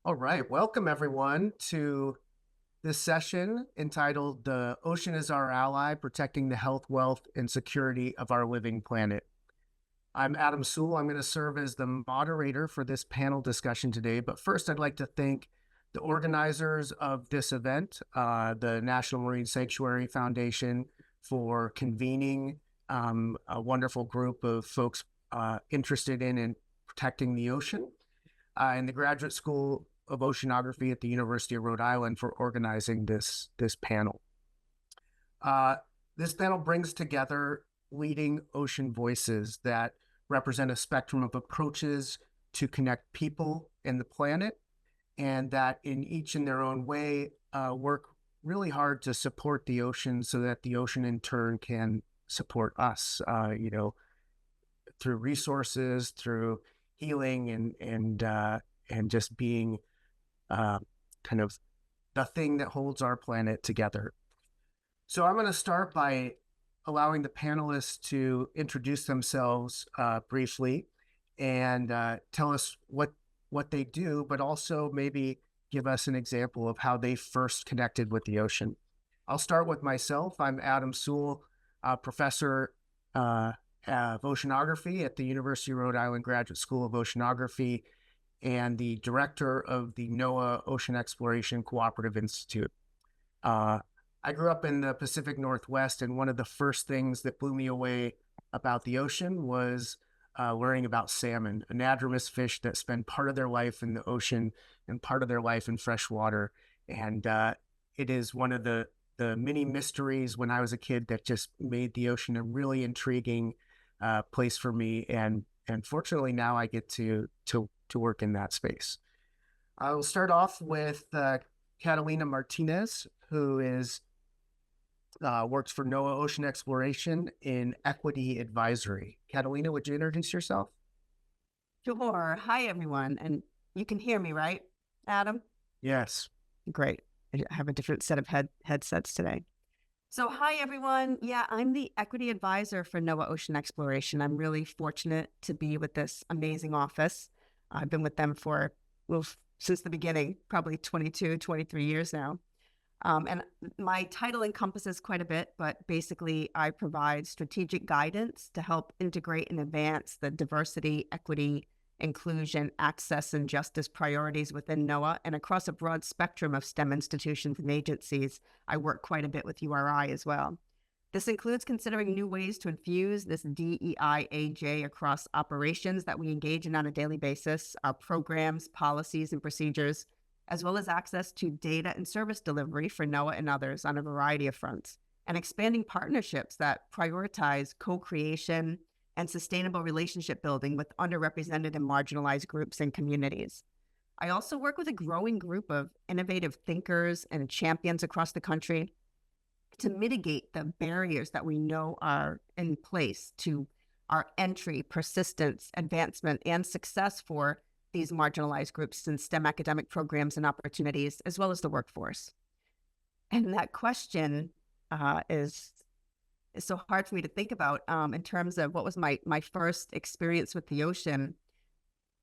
All right, welcome everyone to this session entitled "The Ocean is Our Ally, Protecting the Health, Wealth, and Security of Our Living Planet." I'm Adam Soule. I'm going to serve as the moderator for this panel discussion today. But first, I'd like to thank the organizers of this event, the National Marine Sanctuary Foundation, for convening a wonderful group of folks interested in protecting the ocean, and the Graduate School of Oceanography at the University of Rhode Island for organizing this panel. This panel brings together leading ocean voices that represent a spectrum of approaches to connect people and the planet, and that in each in their own way work really hard to support the ocean so that the ocean in turn can support us, through resources, through healing, and just being kind of the thing that holds our planet together. So I'm going to start by allowing the panelists to introduce themselves briefly and tell us what they do, but also maybe give us an example of how they first connected with the ocean. I'll start with myself. I'm Adam Soule, professor of oceanography at the University of Rhode Island Graduate School of Oceanography and the director of the NOAA Ocean Exploration Cooperative Institute. I grew up in the Pacific Northwest, and one of the first things that blew me away about the ocean was learning about salmon, anadromous fish that spend part of their life in the ocean and part of their life in fresh water. And it is one of the many mysteries when I was a kid that just made the ocean a really intriguing place for me. And fortunately, now I get to work in that space. I will start off with Catalina Martinez, who is works for NOAA Ocean Exploration in Equity Advisory. Catalina, would you introduce yourself? Sure. Hi, everyone. And you can hear me, right, Adam? Yes. Great. I have a different set of headsets today. So hi, everyone. Yeah, I'm the Equity Advisor for NOAA Ocean Exploration. I'm really fortunate to be with this amazing office. I've been with them for, since the beginning, probably 22, 23 years now. And my title encompasses quite a bit, but basically I provide strategic guidance to help integrate and advance the diversity, equity, inclusion, access, and justice priorities within NOAA and across a broad spectrum of STEM institutions and agencies. I work quite a bit with URI as well. This includes considering new ways to infuse this DEI-AJ across operations that we engage in on a daily basis, our programs, policies, and procedures, as well as access to data and service delivery for NOAA and others on a variety of fronts, and expanding partnerships that prioritize co-creation and sustainable relationship building with underrepresented and marginalized groups and communities. I also work with a growing group of innovative thinkers and champions across the country to mitigate the barriers that we know are in place to our entry, persistence, advancement, and success for these marginalized groups in STEM academic programs and opportunities, as well as the workforce. And that question is so hard for me to think about in terms of what was my first experience with the ocean.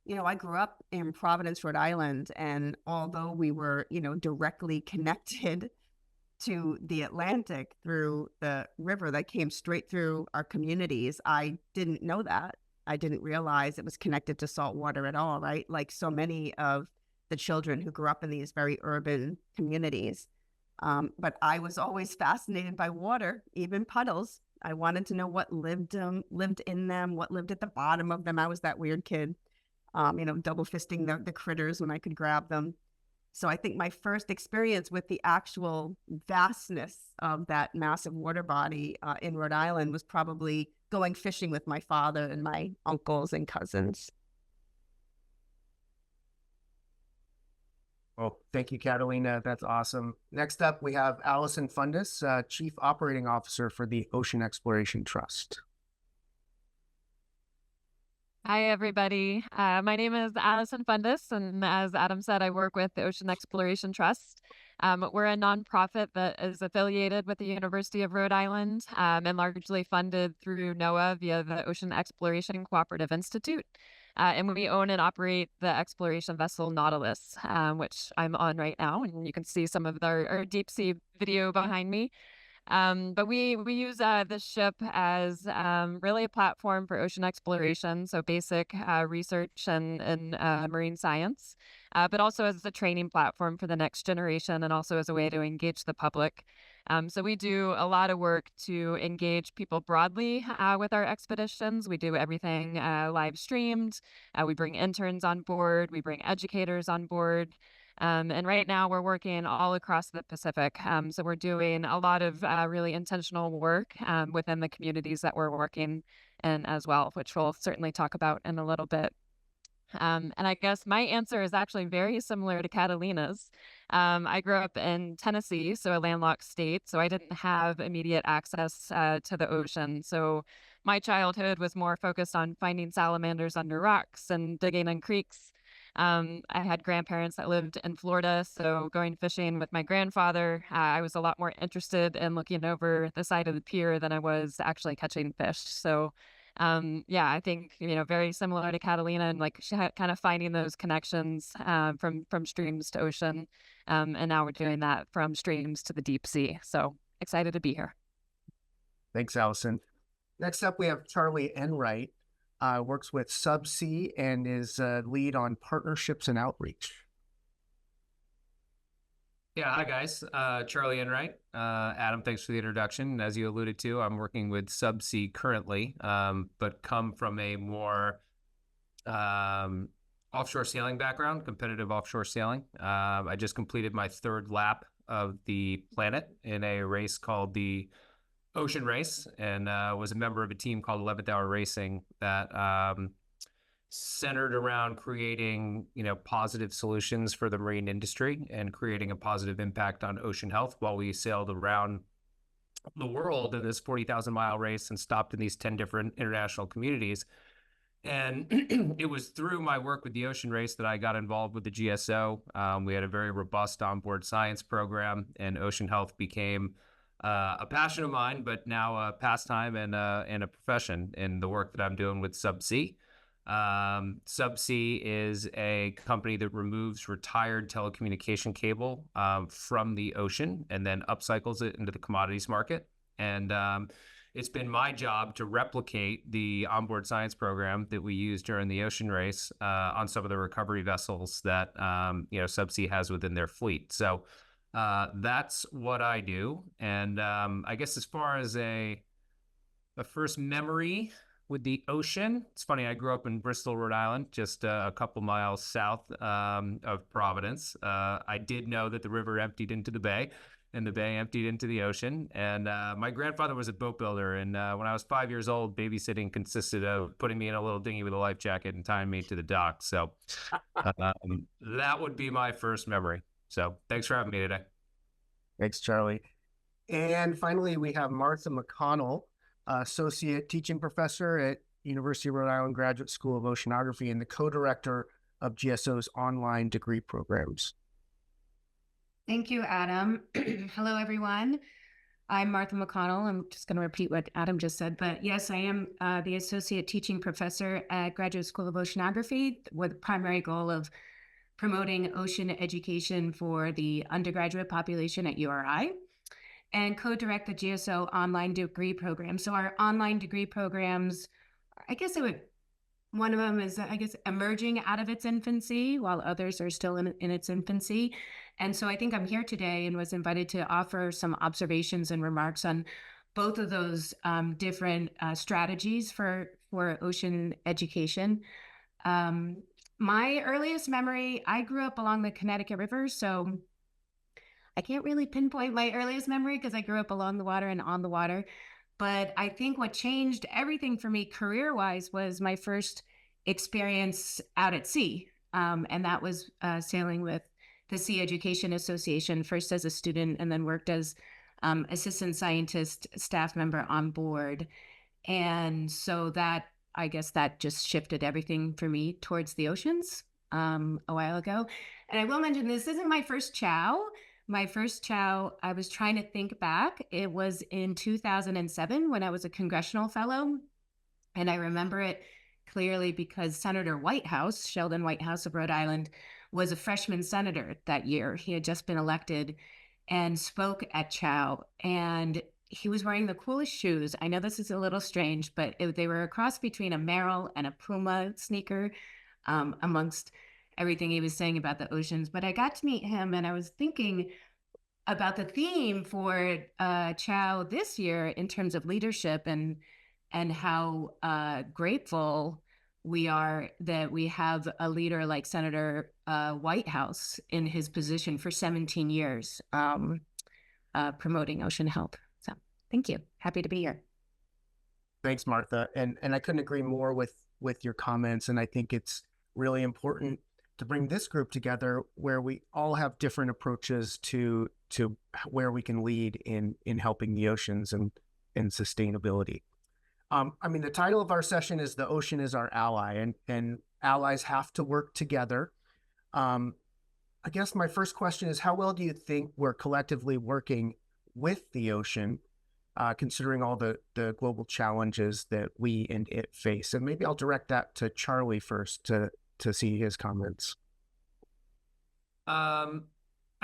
I grew up in Providence, Rhode Island, and although we were, directly connected to the Atlantic through the river that came straight through our communities, I didn't know that. I didn't realize it was connected to salt water at all, right? Like so many of the children who grew up in these very urban communities. But I was always fascinated by water, even puddles. I wanted to know what lived in them, what lived at the bottom of them. I was that weird kid, double fisting the critters when I could grab them. So I think my first experience with the actual vastness of that massive water body in Rhode Island was probably going fishing with my father and my uncles and cousins. Well, thank you, Catalina. That's awesome. Next up, we have Allison Fundus, Chief Operating Officer for the Ocean Exploration Trust. Hi, everybody. My name is Allison Fundus, and as Adam said, I work with the Ocean Exploration Trust. We're a nonprofit that is affiliated with the University of Rhode Island and largely funded through NOAA via the Ocean Exploration Cooperative Institute. And we own and operate the exploration vessel Nautilus, which I'm on right now. And you can see some of our deep sea video behind me. But we use this ship as really a platform for ocean exploration, so basic research and marine science, but also as a training platform for the next generation and also as a way to engage the public. So we do a lot of work to engage people broadly with our expeditions. We do everything live streamed. We bring interns on board. We bring educators on board. And right now we're working all across the Pacific. So we're doing a lot of really intentional work within the communities that we're working in as well, which we'll certainly talk about in a little bit. And I guess my answer is actually very similar to Catalina's. I grew up in Tennessee, so a landlocked state, so I didn't have immediate access to the ocean. So my childhood was more focused on finding salamanders under rocks and digging in creeks. I had grandparents that lived in Florida, so going fishing with my grandfather, I was a lot more interested in looking over the side of the pier than I was actually catching fish. So, yeah, I think, very similar to Catalina and like kind of finding those connections from streams to ocean. And now we're doing that from streams to the deep sea. So excited to be here. Thanks, Allison. Next up, we have Charlie Enright. Works with Subsea and is lead on partnerships and outreach. Yeah, hi guys. Charlie Enright. Adam, thanks for the introduction. As you alluded to, I'm working with Subsea currently, but come from a more offshore sailing background, competitive offshore sailing. I just completed my third lap of the planet in a race called the Ocean Race, and was a member of a team called 11th Hour Racing that centered around creating, positive solutions for the marine industry and creating a positive impact on ocean health while we sailed around the world in this 40,000-mile race and stopped in these 10 different international communities. And it was through my work with the Ocean Race that I got involved with the GSO. We had a very robust onboard science program, and ocean health became a passion of mine, but now a pastime and a profession in the work that I'm doing with Subsea. Subsea is a company that removes retired telecommunication cable from the ocean and then upcycles it into the commodities market. And it's been my job to replicate the onboard science program that we used during the Ocean Race on some of the recovery vessels that Subsea has within their fleet. So that's what I do. And I guess as far as a first memory with the ocean, it's funny, I grew up in Bristol, Rhode Island, just a couple miles south of Providence. I did know that the river emptied into the bay and the bay emptied into the ocean. And my grandfather was a boat builder. And when I was 5 years old, babysitting consisted of putting me in a little dinghy with a life jacket and tying me to the dock. So that would be my first memory. So thanks for having me today. Thanks, Charlie. And finally, we have Martha McConnell, Associate Teaching Professor at University of Rhode Island Graduate School of Oceanography and the co-director of GSO's online degree programs. Thank you, Adam. Hello, everyone. I'm Martha McConnell. I'm just going to repeat what Adam just said, but yes, I am the Associate Teaching Professor at Graduate School of Oceanography with the primary goal of promoting ocean education for the undergraduate population at URI, and co-direct the GSO online degree program. So our online degree programs, one of them is, emerging out of its infancy, while others are still in its infancy. And so I think I'm here today and was invited to offer some observations and remarks on both of those different strategies for ocean education. My earliest memory, I grew up along the Connecticut River, so I can't really pinpoint my earliest memory because I grew up along the water and on the water. But I think what changed everything for me career-wise was my first experience out at sea. And that was sailing with the Sea Education Association, first as a student and then worked as assistant scientist staff member on board. And so that just shifted everything for me towards the oceans a while ago. And I will mention, this isn't my first CHOW. My first CHOW, I was trying to think back. It was in 2007 when I was a congressional fellow. And I remember it clearly because Senator Whitehouse, Sheldon Whitehouse of Rhode Island, was a freshman senator that year. He had just been elected and spoke at CHOW, and he was wearing the coolest shoes. I know this is a little strange, but they were a cross between a Merrell and a Puma sneaker, amongst everything he was saying about the oceans. But I got to meet him, and I was thinking about the theme for CHOW this year in terms of leadership, and how grateful we are that we have a leader like Senator Whitehouse in his position for 17 years, promoting ocean health. So thank you. Happy to be here. Thanks, Martha. And I couldn't agree more with your comments. And I think it's really important to bring this group together where we all have different approaches to where we can lead in helping the oceans and sustainability. I mean, the title of our session is "The Ocean is Our Ally," and allies have to work together. I guess my first question is, how well do you think we're collectively working with the ocean, considering all the global challenges that we and it face? And maybe I'll direct that to Charlie first to see his comments. I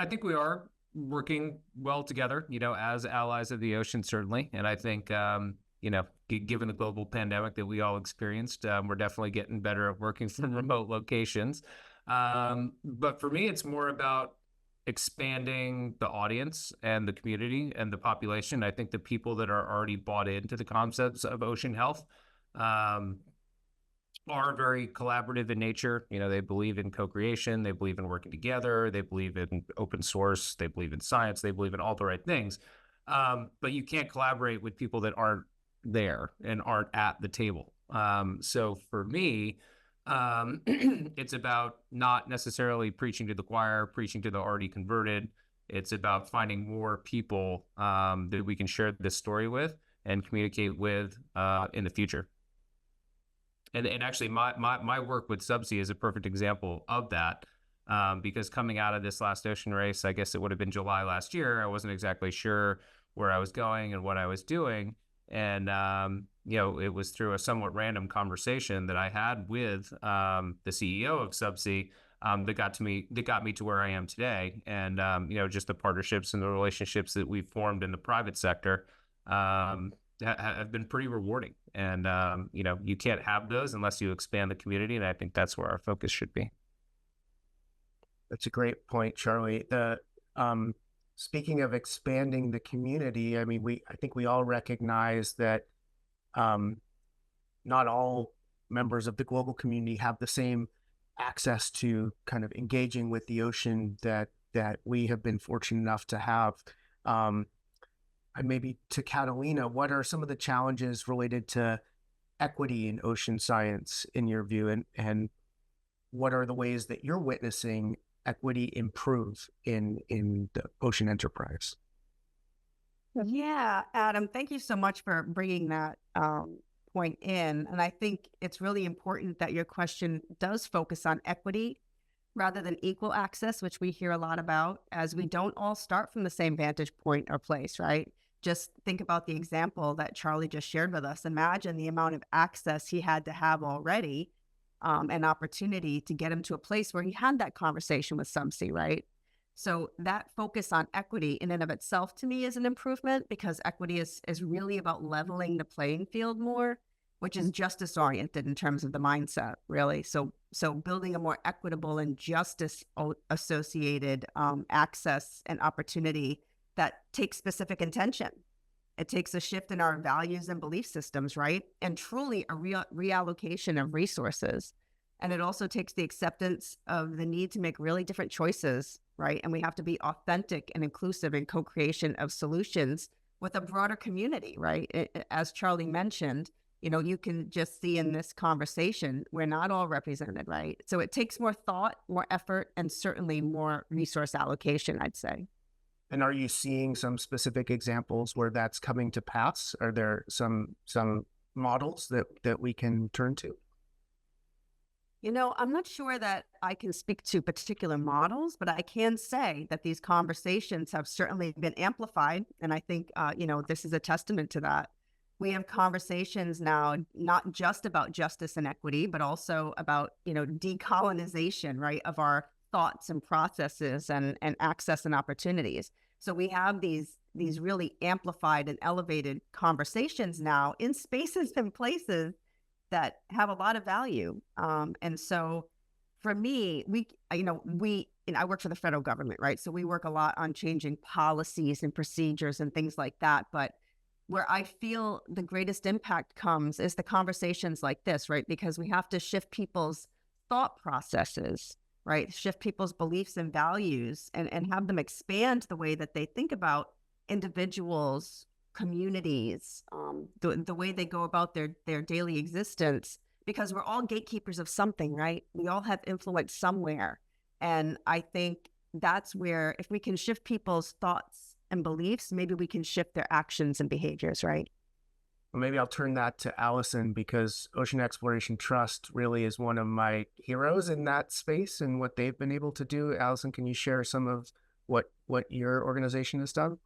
think we are working well together, as allies of the ocean, certainly. And I think, given the global pandemic that we all experienced, we're definitely getting better at working from remote locations. But for me, it's more about expanding the audience and the community and the population. I think the people that are already bought into the concepts of ocean health are very collaborative in nature. They believe in co-creation, they believe in working together, they believe in open source, they believe in science, they believe in all the right things. But you can't collaborate with people that aren't there and aren't at the table. So for me, it's about not necessarily preaching to the choir, preaching to the already converted. It's about finding more people that we can share this story with and communicate with in the future. And actually, my work with Subsea is a perfect example of that, because coming out of this last ocean race, I guess it would have been July last year, I wasn't exactly sure where I was going and what I was doing. And, it was through a somewhat random conversation that I had with the CEO of Subsea that got me to where I am today. And, just the partnerships and the relationships that we've formed in the private sector have been pretty rewarding. And, you can't have those unless you expand the community. And I think that's where our focus should be. That's a great point, Charlie. Speaking of expanding the community, I mean, I think we all recognize that not all members of the global community have the same access to kind of engaging with the ocean that we have been fortunate enough to have. And maybe to Catalina, what are some of the challenges related to equity in ocean science in your view, and what are the ways that you're witnessing equity improve in the ocean enterprise? Yeah, Adam, thank you so much for bringing that point in. And I think it's really important that your question does focus on equity rather than equal access, which we hear a lot about, as we don't all start from the same vantage point or place, right? Just think about the example that Charlie just shared with us. Imagine the amount of access he had to have already, an opportunity to get him to a place where he had that conversation with Subsea, right? So that focus on equity in and of itself to me is an improvement, because equity is really about leveling the playing field more, which is justice oriented in terms of the mindset, really. So building a more equitable and justice associated access and opportunity that takes specific intention. It takes a shift in our values and belief systems, right? And truly a reallocation of resources. And it also takes the acceptance of the need to make really different choices, right? And we have to be authentic and inclusive in co-creation of solutions with a broader community, right? As Charlie mentioned, you can just see in this conversation, we're not all represented, right? So it takes more thought, more effort, and certainly more resource allocation, I'd say. And are you seeing some specific examples where that's coming to pass? Are there some models that we can turn to? I'm not sure that I can speak to particular models, but I can say that these conversations have certainly been amplified. And I think, this is a testament to that. We have conversations now, not just about justice and equity, but also about, decolonization, right, of our thoughts and processes and access and opportunities. So we have these really amplified and elevated conversations now in spaces and places that have a lot of value. And so for me, I work for the federal government, right? So we work a lot on changing policies and procedures and things like that. But where I feel the greatest impact comes is the conversations like this, right? Because we have to shift people's thought processes, right? Shift people's beliefs and values and have them expand the way that they think about individuals, communities, the way they go about their daily existence, because we're all gatekeepers of something, right? We all have influence somewhere. And I think that's where, if we can shift people's thoughts and beliefs, maybe we can shift their actions and behaviors, right? Well, maybe I'll turn that to Allison, because Ocean Exploration Trust really is one of my heroes in that space and what they've been able to do. Allison, can you share some of what your organization has done?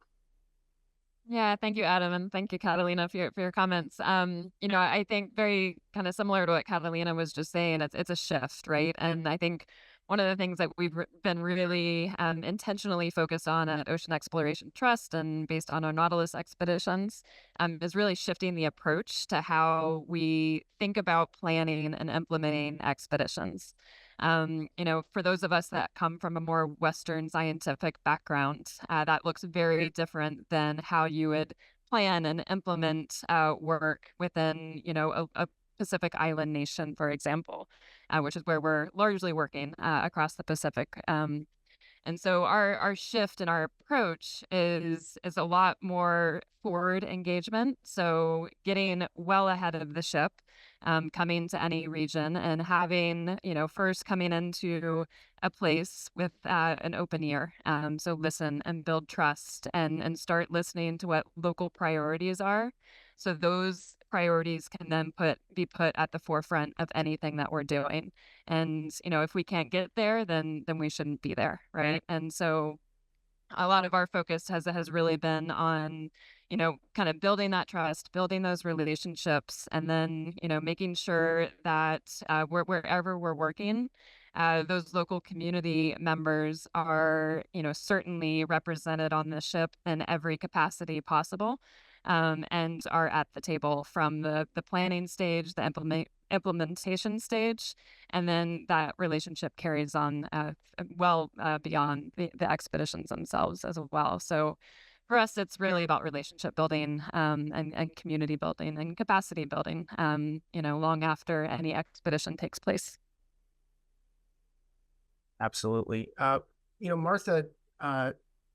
Yeah, thank you, Adam, and thank you, Catalina, for your comments. I think very kind of similar to what Catalina was just saying. It's a shift, right? And I think one of the things that we've been really intentionally focused on at Ocean Exploration Trust and based on our Nautilus expeditions is really shifting the approach to how we think about planning and implementing expeditions. For those of us that come from a more Western scientific background, that looks very different than how you would plan and implement work within, a Pacific Island nation, for example, which is where we're largely working across the Pacific. And so our shift in our approach is a lot more forward engagement. So getting well ahead of the ship, coming to any region and having, first coming into a place with an open ear. So listen and build trust and start listening to what local priorities are. So those priorities can then be put at the forefront of anything that we're doing. And, if we can't get there, then we shouldn't be there, right? And so a lot of our focus has really been on, kind of building that trust, building those relationships, and then, making sure that wherever we're working, those local community members are, certainly represented on the ship in every capacity possible, and are at the table from the planning stage, the implementation stage, and then that relationship carries on beyond the expeditions themselves as well. So for us, it's really about relationship building and community building and capacity building, long after any expedition takes place. Absolutely. Martha,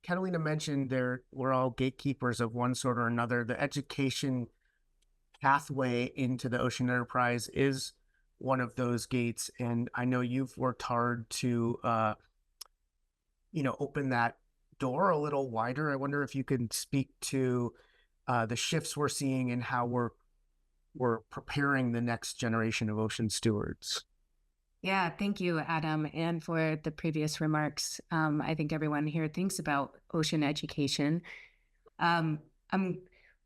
Catalina mentioned we're all gatekeepers of one sort or another. The education pathway into the ocean enterprise is one of those gates. And I know you've worked hard to, open that door a little wider. I wonder if you can speak to the shifts we're seeing and how we're preparing the next generation of ocean stewards. Yeah, thank you, Adam, and for the previous remarks. I think everyone here thinks about ocean education. I'm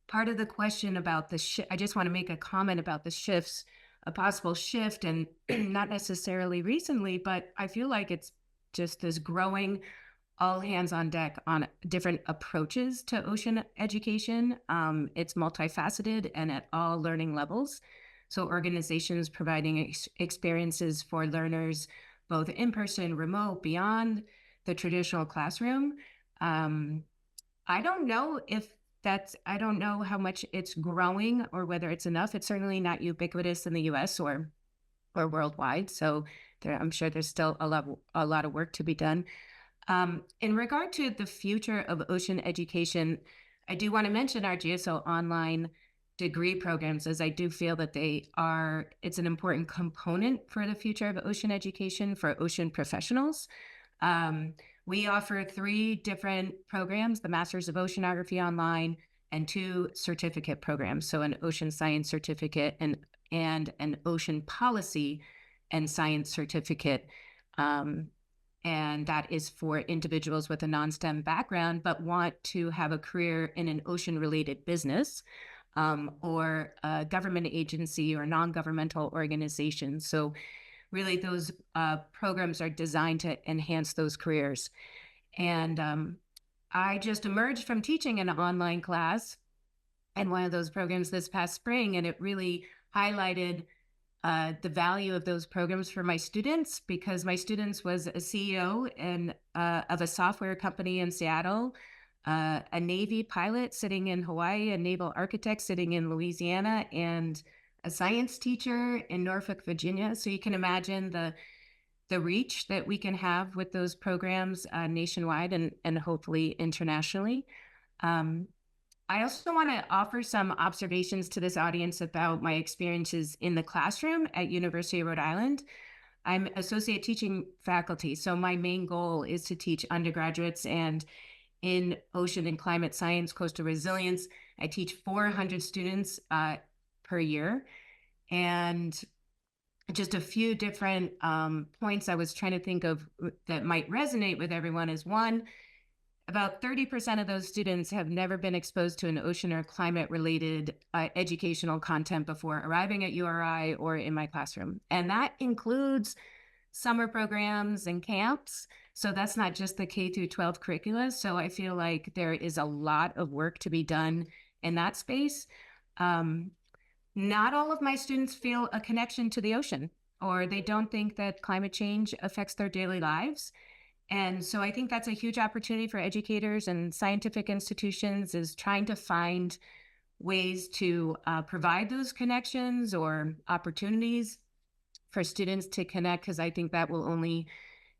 part of the question about I just want to make a comment about the shifts, a possible shift, and not necessarily recently, but I feel like it's just this growing all hands on deck on different approaches to ocean education. It's multifaceted and at all learning levels. So organizations providing experiences for learners, both in person, remote, beyond the traditional classroom. I don't know I don't know how much it's growing or whether it's enough. It's certainly not ubiquitous in the US or worldwide. So I'm sure there's still a lot of work to be done. In regard to the future of ocean education, I do want to mention our GSO online degree programs, as I do feel that it's an important component for the future of ocean education for ocean professionals. We offer 3 different programs, the Masters of Oceanography online and 2 certificate programs. So an ocean science certificate and an ocean policy and science certificate. And that is for individuals with a non-STEM background, but want to have a career in an ocean-related business. or a government agency or non-governmental organization. So really those programs are designed to enhance those careers. And I just emerged from teaching an online class in one of those programs this past spring, and it really highlighted the value of those programs for my students, because my students was a CEO of a software company in Seattle, a Navy pilot sitting in Hawaii, a naval architect sitting in Louisiana, and a science teacher in Norfolk, Virginia. So you can imagine the reach that we can have with those programs nationwide and hopefully internationally. I also want to offer some observations to this audience about my experiences in the classroom at University of Rhode Island. I'm associate teaching faculty, so my main goal is to teach undergraduates, and in ocean and climate science, coastal resilience, I teach 400 students per year. And just a few different points I was trying to think of that might resonate with everyone is, one, about 30% of those students have never been exposed to an ocean or climate related educational content before arriving at URI or in my classroom. And that includes summer programs and camps. So that's not just the K through 12 curricula. So I feel like there is a lot of work to be done in that space. Not all of my students feel a connection to the ocean, or they don't think that climate change affects their daily lives. And so I think that's a huge opportunity for educators and scientific institutions, is trying to find ways to provide those connections or opportunities for students to connect, because I think that will only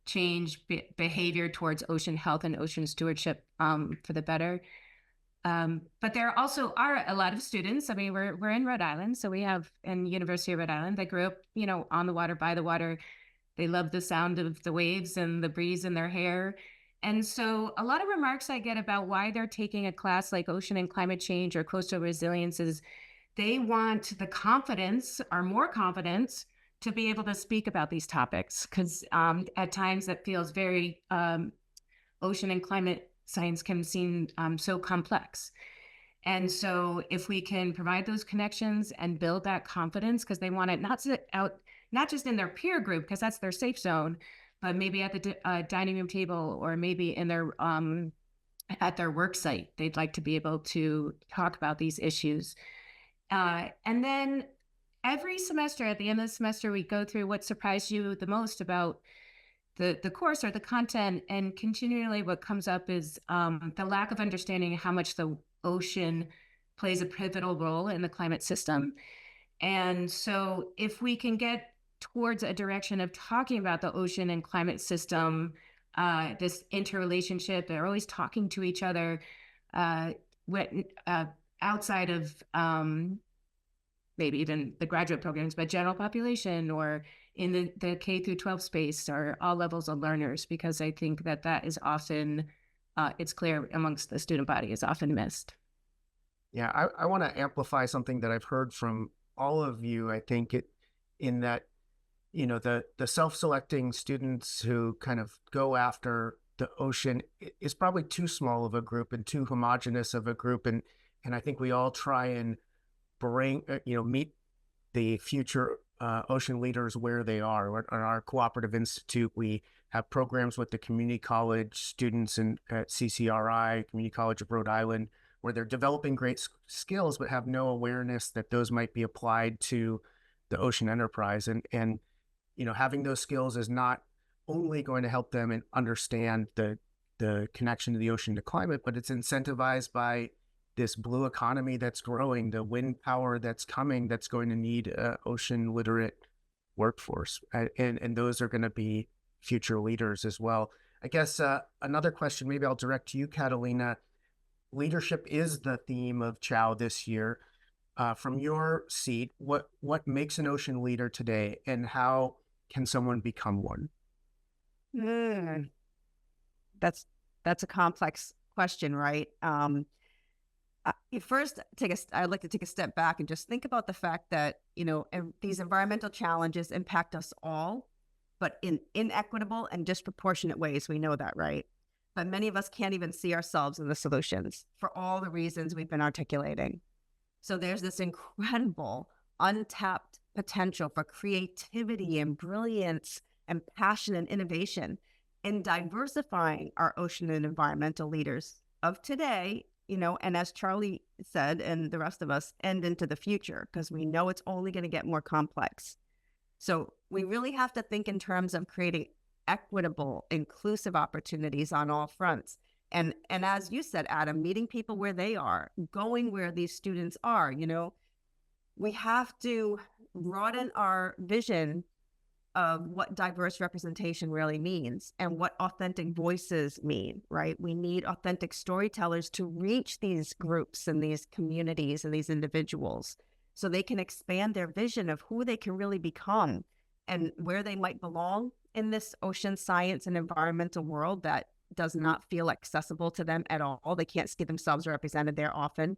change behavior towards ocean health and ocean stewardship for the better. But there also are a lot of students. I mean, we're in Rhode Island, so we have in University of Rhode Island that grew up, on the water, by the water. They love the sound of the waves and the breeze in their hair. And so a lot of remarks I get about why they're taking a class like ocean and climate change or coastal resilience is they want the confidence or more confidence to be able to speak about these topics. Because at times it feels very, ocean and climate science can seem so complex. And so if we can provide those connections and build that confidence, because they want it not just in their peer group, because that's their safe zone, but maybe at the dining room table, or maybe in their at their work site, they'd like to be able to talk about these issues. And then every semester, at the end of the semester, we go through what surprised you the most about the course or the content, and continually what comes up is the lack of understanding how much the ocean plays a pivotal role in the climate system. And so if we can get towards a direction of talking about the ocean and climate system, this interrelationship, they're always talking to each other outside of maybe even the graduate programs, but general population or in the K through 12 space, or all levels of learners, because I think that is often, it's clear amongst the student body, is often missed. Yeah, I want to amplify something that I've heard from all of you. I think in that, the self-selecting students who kind of go after the ocean is probably too small of a group and too homogenous of a group. And I think we all try and bring, meet the future ocean leaders where they are. At our Cooperative Institute, we have programs with the community college students at CCRI, Community College of Rhode Island, where they're developing great skills, but have no awareness that those might be applied to the ocean enterprise. And having those skills is not only going to help them and understand the connection to the ocean to climate, but it's incentivized by this blue economy that's growing, the wind power that's coming, that's going to need ocean literate workforce. And those are going to be future leaders as well. I guess another question, maybe I'll direct to you, Catalina. Leadership is the theme of CHOW this year. From your seat, what makes an ocean leader today, and how can someone become one? That's a complex question, right? First, I'd like to take a step back and just think about the fact that, these environmental challenges impact us all, but in inequitable and disproportionate ways. We know that, right? But many of us can't even see ourselves in the solutions for all the reasons we've been articulating. So there's this incredible untapped potential for creativity and brilliance and passion and innovation in diversifying our ocean and environmental leaders of today, and as Charlie said, and the rest of us, and into the future, because we know it's only going to get more complex. So we really have to think in terms of creating equitable, inclusive opportunities on all fronts. And as you said, Adam, meeting people where they are, going where these students are, we have to broaden our vision of what diverse representation really means and what authentic voices mean, right? We need authentic storytellers to reach these groups and these communities and these individuals so they can expand their vision of who they can really become and where they might belong in this ocean science and environmental world that does not feel accessible to them at all. They can't see themselves represented there often,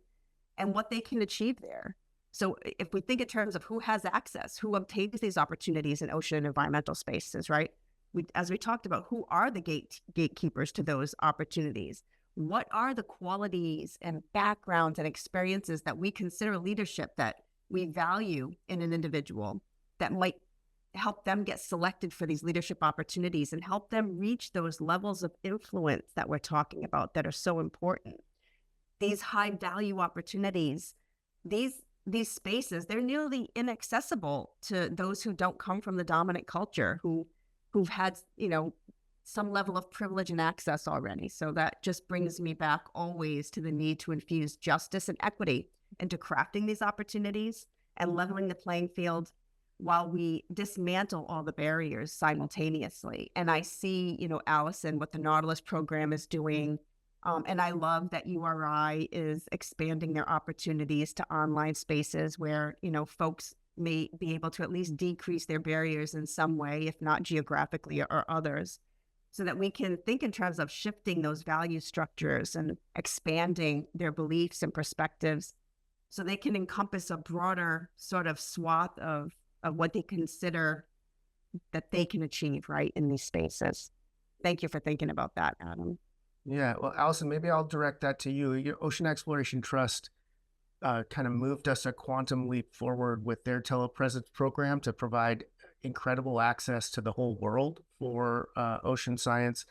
and what they can achieve there. So if we think in terms of who has access, who obtains these opportunities in ocean and environmental spaces, right? As we talked about, who are the gatekeepers to those opportunities? What are the qualities and backgrounds and experiences that we consider leadership that we value in an individual that might help them get selected for these leadership opportunities and help them reach those levels of influence that we're talking about that are so important? These high value opportunities, these spaces, they're nearly inaccessible to those who don't come from the dominant culture, who've had, some level of privilege and access already. So that just brings me back always to the need to infuse justice and equity into crafting these opportunities and leveling the playing field while we dismantle all the barriers simultaneously. And I see, Allison, what the Nautilus program is doing. And I love that URI is expanding their opportunities to online spaces where, folks may be able to at least decrease their barriers in some way, if not geographically or others, so that we can think in terms of shifting those value structures and expanding their beliefs and perspectives so they can encompass a broader sort of swath of what they consider that they can achieve, right, in these spaces. Thank you for thinking about that, Adam. Yeah, well, Allison, maybe I'll direct that to you. Your Ocean Exploration Trust kind of moved us a quantum leap forward with their telepresence program to provide incredible access to the whole world for ocean science.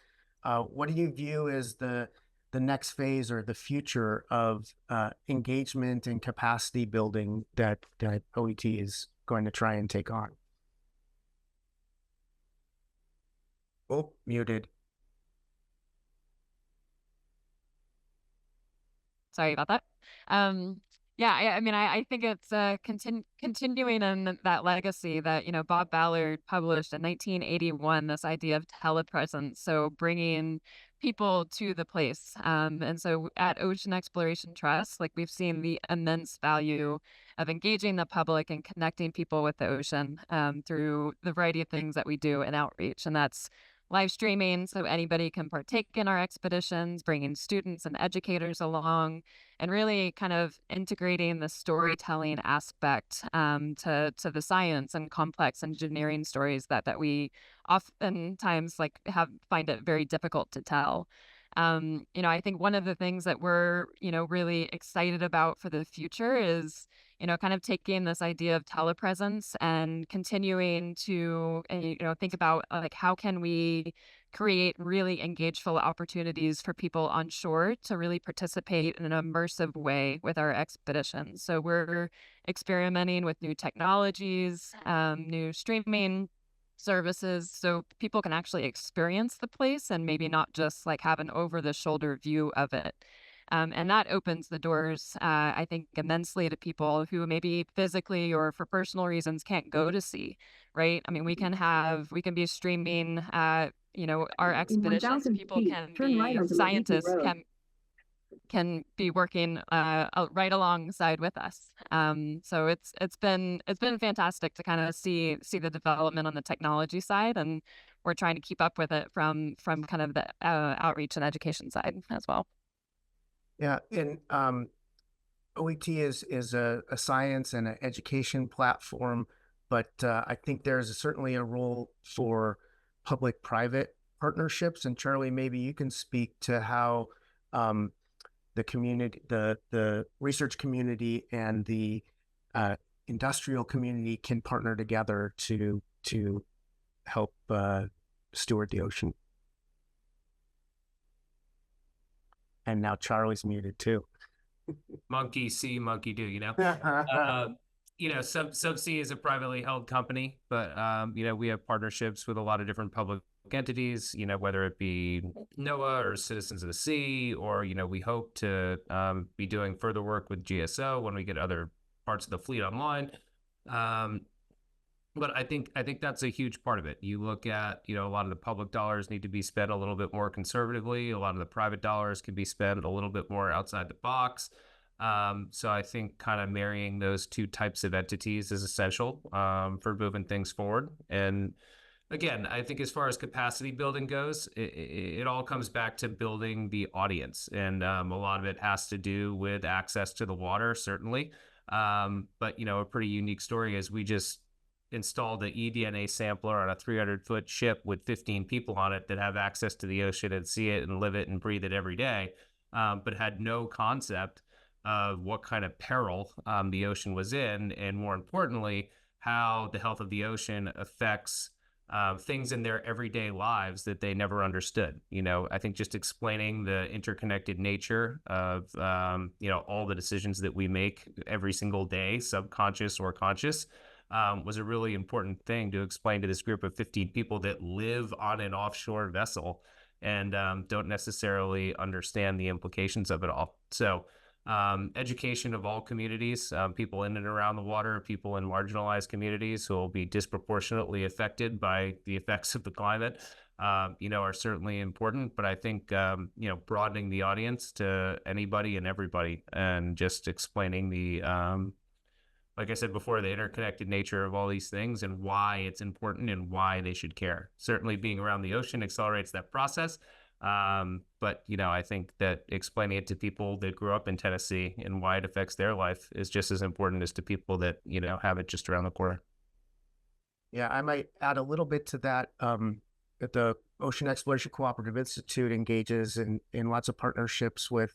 What do you view as the next phase or the future of engagement and capacity building that OET is going to try and take on? Oh, muted. Sorry about that. Yeah, I think it's continuing in that legacy that, Bob Ballard published in 1981, this idea of telepresence. So bringing people to the place. And so at Ocean Exploration Trust, like we've seen the immense value of engaging the public and connecting people with the ocean through the variety of things that we do in outreach. And that's live streaming, so anybody can partake in our expeditions, bringing students and educators along, and really kind of integrating the storytelling aspect to the science and complex engineering stories that we oftentimes find it very difficult to tell. I think one of the things that we're, really excited about for the future is, kind of taking this idea of telepresence and continuing to, think about how can we create really engageful opportunities for people on shore to really participate in an immersive way with our expeditions. So we're experimenting with new technologies, new streaming services, so people can actually experience the place and maybe not just have an over-the-shoulder view of it. And that opens the doors, I think, immensely to people who maybe physically or for personal reasons can't go to sea, right? I mean, we can be streaming, our expeditions. People can be scientists, can be working right alongside with us. So it's been fantastic to kind of see the development on the technology side, and we're trying to keep up with it from kind of the outreach and education side as well. Yeah, and OET is a science and an education platform, but I think there's certainly a role for public-private partnerships. And Charlie, maybe you can speak to how the community, the research community and the industrial community can partner together to help steward the ocean. And now Charlie's muted too. Monkey see, monkey do, you know? Subsea is a privately held company, but, we have partnerships with a lot of different public entities, whether it be NOAA or Citizens of the Sea, or, we hope to be doing further work with GSO when we get other parts of the fleet online. But I think that's a huge part of it. You look at, a lot of the public dollars need to be spent a little bit more conservatively. A lot of the private dollars can be spent a little bit more outside the box. So I think kind of marrying those two types of entities is essential for moving things forward. And again, I think as far as capacity building goes, it all comes back to building the audience. And a lot of it has to do with access to the water, certainly. But, a pretty unique story is we just installed the eDNA sampler on a 300-foot ship with 15 people on it that have access to the ocean and see it and live it and breathe it every day, but had no concept of what kind of peril the ocean was in, and more importantly, how the health of the ocean affects things in their everyday lives that they never understood. I think just explaining the interconnected nature of, all the decisions that we make every single day, subconscious or conscious, was a really important thing to explain to this group of 15 people that live on an offshore vessel and don't necessarily understand the implications of it all. So education of all communities, people in and around the water, people in marginalized communities who will be disproportionately affected by the effects of the climate, are certainly important. But I think, broadening the audience to anybody and everybody and just explaining the, like I said before, the interconnected nature of all these things and why it's important and why they should care. Certainly being around the ocean accelerates that process. But, I think that explaining it to people that grew up in Tennessee and why it affects their life is just as important as to people that, have it just around the corner. Yeah, I might add a little bit to that. That the Ocean Exploration Cooperative Institute engages in lots of partnerships with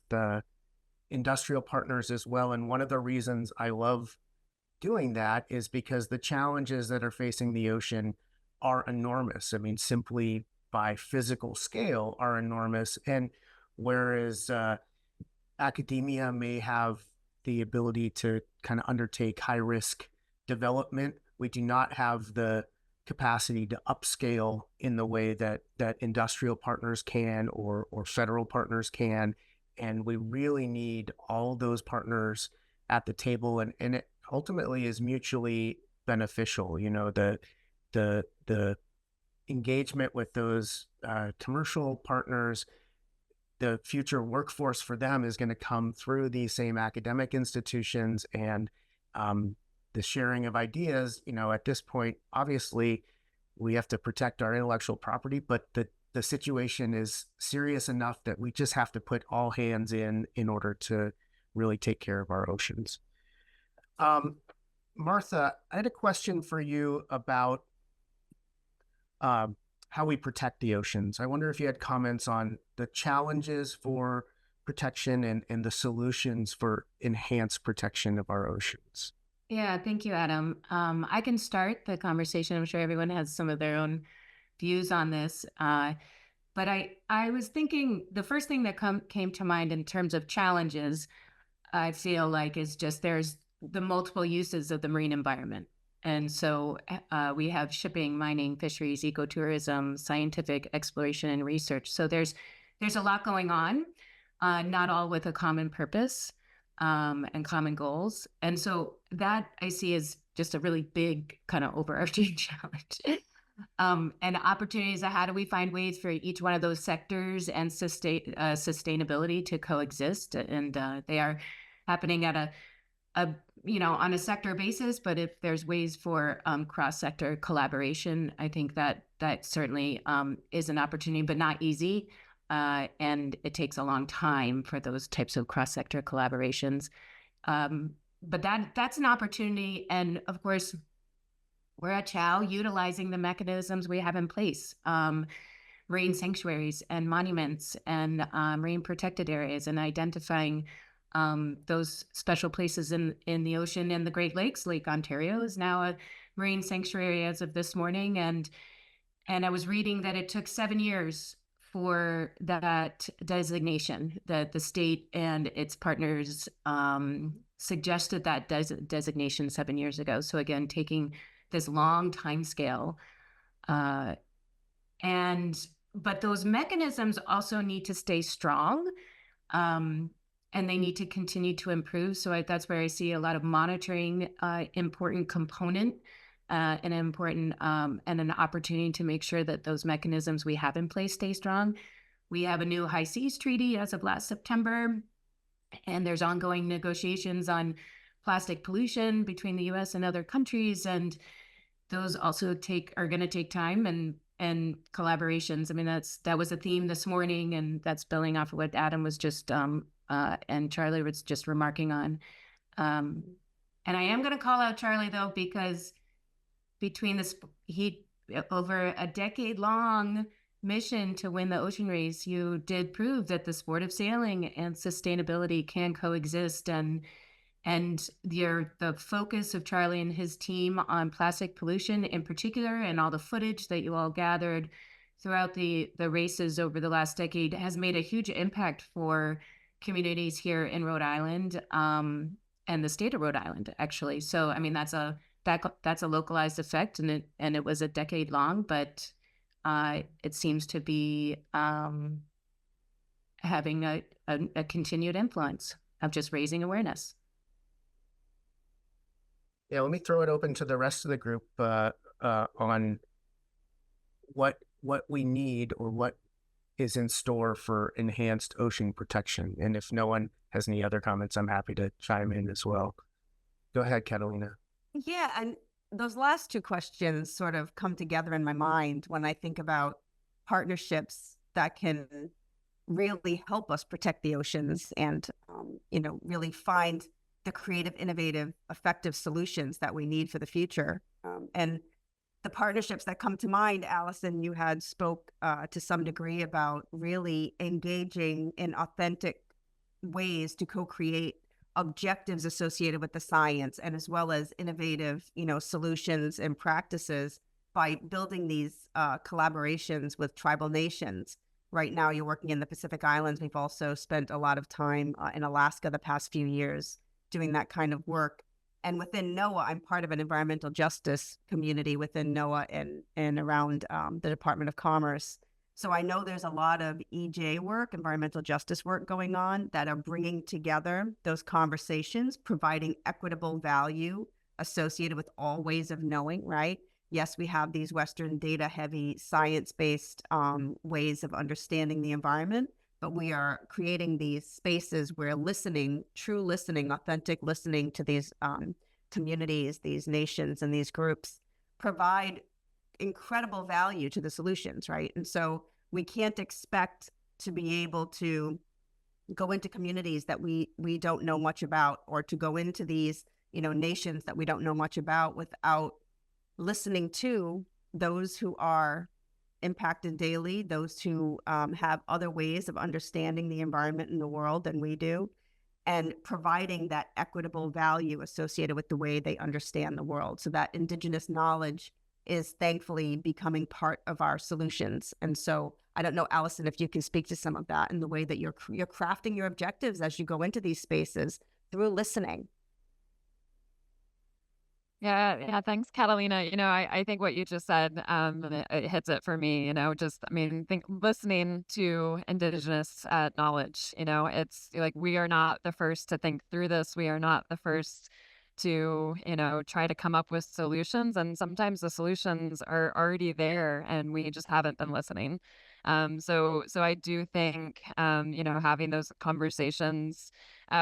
industrial partners as well. And one of the reasons I love doing that is because the challenges that are facing the ocean are enormous. I mean, simply by physical scale are enormous. And whereas academia may have the ability to kind of undertake high risk development, we do not have the capacity to upscale in the way that industrial partners can or federal partners can. And we really need all those partners at the table, and it ultimately is mutually beneficial. The engagement with those commercial partners, the future workforce for them is going to come through these same academic institutions, and the sharing of ideas. At this point, obviously, we have to protect our intellectual property, but the situation is serious enough that we just have to put all hands in order to really take care of our oceans. Martha, I had a question for you about how we protect the oceans. I wonder if you had comments on the challenges for protection and the solutions for enhanced protection of our oceans. Yeah, thank you, Adam. I can start the conversation. I'm sure everyone has some of their own views on this. But I was thinking the first thing that came to mind in terms of challenges, I feel like, is just there's the multiple uses of the marine environment. And so we have shipping, mining, fisheries, ecotourism, scientific exploration and research. So there's a lot going on, not all with a common purpose and common goals. And so that I see as just a really big kind of overarching challenge. And opportunities of how do we find ways for each one of those sectors and sustainability to coexist. And they are happening at on a sector basis, but if there's ways for cross-sector collaboration, I think that certainly is an opportunity, but not easy. And it takes a long time for those types of cross-sector collaborations. But that's an opportunity. And of course, we're at CHOW utilizing the mechanisms we have in place. marine sanctuaries and monuments and marine protected areas, and identifying those special places in the ocean and the Great Lakes. Lake Ontario is now a marine sanctuary as of this morning, and I was reading that it took 7 years for that designation, that the state and its partners suggested that designation 7 years ago. So again, taking this long time scale. But those mechanisms also need to stay strong, and they need to continue to improve. So that's where I see a lot of monitoring, important component, and important and an opportunity to make sure that those mechanisms we have in place stay strong. We have a new high seas treaty as of last September, and there's ongoing negotiations on plastic pollution between the U.S. and other countries, and those also are going to take time and collaborations. I mean, that was a theme this morning, and that's building off of what Adam was just and Charlie was just remarking on. And I am going to call out Charlie though, because between over a decade-long mission to win the ocean race, you did prove that the sport of sailing and sustainability can coexist, and the focus of Charlie and his team on plastic pollution in particular, and all the footage that you all gathered throughout the races over the last decade, has made a huge impact for communities here in Rhode Island, and the state of Rhode Island, actually. So, I mean, that's a localized effect, and it was a decade long, but it seems to be having a continued influence of just raising awareness. Yeah, let me throw it open to the rest of the group on what we need or what is in store for enhanced ocean protection. And if no one has any other comments, I'm happy to chime in as well. Go ahead, Catalina. Yeah, and those last two questions sort of come together in my mind when I think about partnerships that can really help us protect the oceans and, really find the creative, innovative, effective solutions that we need for the future. And the partnerships that come to mind, Allison, you had spoke to some degree about really engaging in authentic ways to co-create objectives associated with the science, and as well as innovative, solutions and practices by building these collaborations with tribal nations. Right now, you're working in the Pacific Islands. We've also spent a lot of time in Alaska the past few years doing that kind of work. And within NOAA, I'm part of an environmental justice community within NOAA and around the Department of Commerce. So I know there's a lot of EJ work, environmental justice work going on that are bringing together those conversations, providing equitable value associated with all ways of knowing, right? Yes, we have these Western data-heavy, science-based ways of understanding the environment, but we are creating these spaces where listening, true listening, authentic listening to these communities, these nations, and these groups provide incredible value to the solutions, right? And so we can't expect to be able to go into communities that we don't know much about, or to go into these, nations that we don't know much about, without listening to those who are impacted daily, those who have other ways of understanding the environment and the world than we do, and providing that equitable value associated with the way they understand the world. So that indigenous knowledge is thankfully becoming part of our solutions. And so I don't know, Allison, if you can speak to some of that in the way that you're crafting your objectives as you go into these spaces through listening. Yeah. Thanks, Catalina. I think what you just said, it hits it for me. Think listening to indigenous knowledge. It's like we are not the first to think through this. We are not the first to try to come up with solutions, and sometimes the solutions are already there and we just haven't been listening. So I do think having those conversations,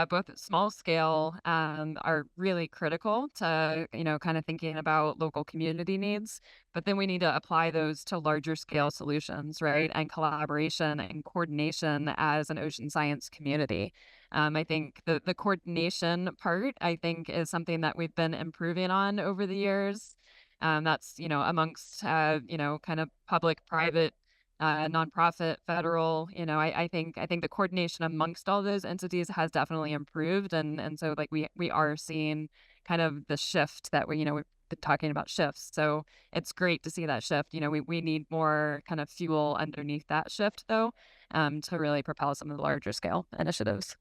both at small scale, are really critical to kind of thinking about local community needs, but then we need to apply those to larger scale solutions, right? And collaboration and coordination as an ocean science community. I think the coordination part, is something that we've been improving on over the years. That's, amongst, kind of public-private nonprofit, federal. I think the coordination amongst all those entities has definitely improved, and so like we are seeing kind of the shift that we've been talking about shifts. So it's great to see that shift. We need more kind of fuel underneath that shift though, to really propel some of the larger scale initiatives.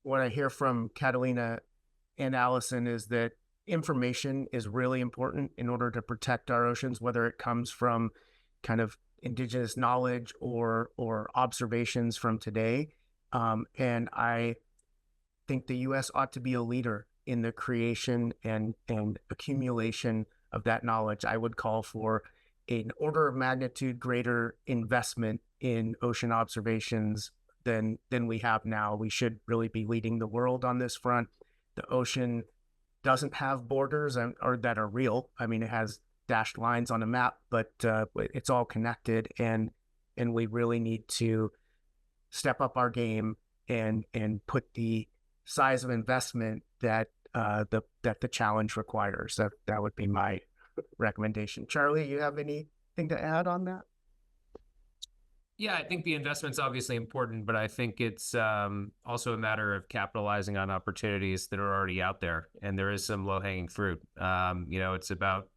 What I hear from Catalina and Allison is that information is really important in order to protect our oceans, whether it comes from kind of indigenous knowledge or observations from today. And I think the U.S. ought to be a leader in the creation and accumulation of that knowledge. I would call for an order of magnitude greater investment in ocean observations than we have now. We should really be leading the world on this front. The ocean doesn't have borders or that are real. I mean, it has dashed lines on a map, but it's all connected, and we really need to step up our game and put the size of investment that the challenge requires. That would be my recommendation. Charlie, you have anything to add on that? Yeah, I think the investment's obviously important, but I think it's also a matter of capitalizing on opportunities that are already out there, and there is some low-hanging fruit. It's about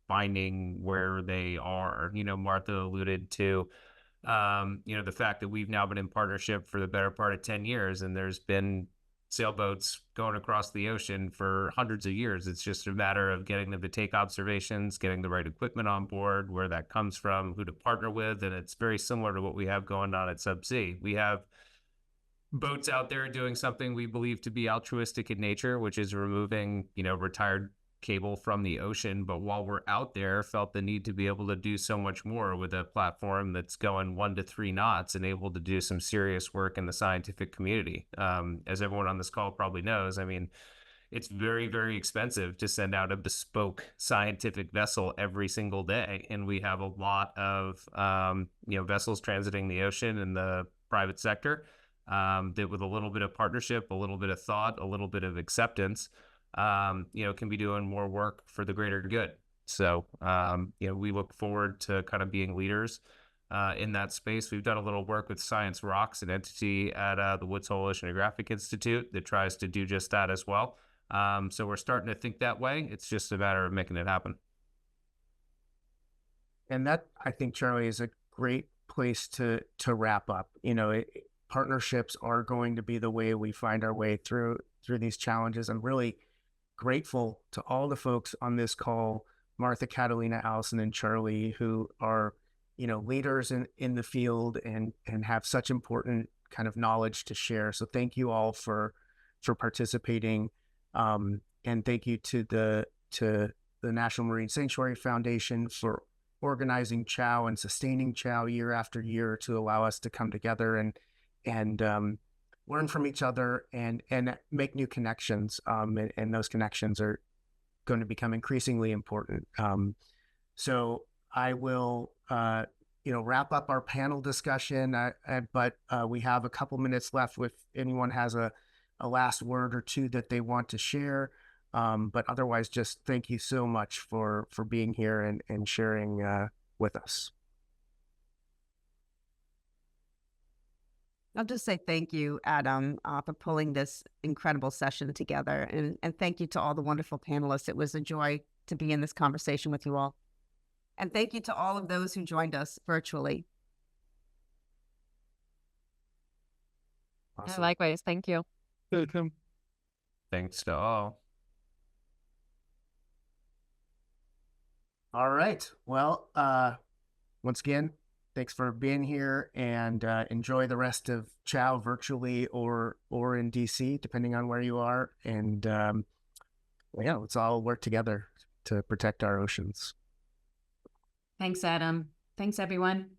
finding where they are. Martha alluded to, the fact that we've now been in partnership for the better part of 10 years, and there's been sailboats going across the ocean for hundreds of years. It's just a matter of getting them to take observations, getting the right equipment on board, where that comes from, who to partner with. And it's very similar to what we have going on at Subsea. We have boats out there doing something we believe to be altruistic in nature, which is removing, retired cable from the ocean. But while we're out there, felt the need to be able to do so much more with a platform that's going 1 to 3 knots and able to do some serious work in the scientific community. As everyone on this call probably knows, I mean, it's very, very expensive to send out a bespoke scientific vessel every single day. And we have a lot of, vessels transiting the ocean in the private sector that with a little bit of partnership, a little bit of thought, a little bit of acceptance, can be doing more work for the greater good. So, we look forward to kind of being leaders in that space. We've done a little work with Science Rocks, an entity at the Woods Hole Oceanographic Institute that tries to do just that as well. So we're starting to think that way. It's just a matter of making it happen. And that, I think, Charlie, is a great place to wrap up. Partnerships are going to be the way we find our way through these challenges. I'm really grateful to all the folks on this call, Martha, Catalina, Allison, and Charlie, who are, leaders in the field and have such important kind of knowledge to share. So thank you all for participating. And thank you to the National Marine Sanctuary Foundation for organizing CHOW and sustaining CHOW year after year to allow us to come together and learn from each other and make new connections. And those connections are going to become increasingly important. So I will, wrap up our panel discussion, but we have a couple minutes left if anyone has a last word or two that they want to share. But otherwise, just thank you so much for being here and sharing with us. I'll just say thank you, Adam, for pulling this incredible session together. And thank you to all the wonderful panelists. It was a joy to be in this conversation with you all. And thank you to all of those who joined us virtually. Awesome. Likewise, thank you. Thanks to all. All right. Well, once again, thanks for being here, and enjoy the rest of CHOW virtually or in DC, depending on where you are. And let's all work together to protect our oceans. Thanks, Adam. Thanks, everyone.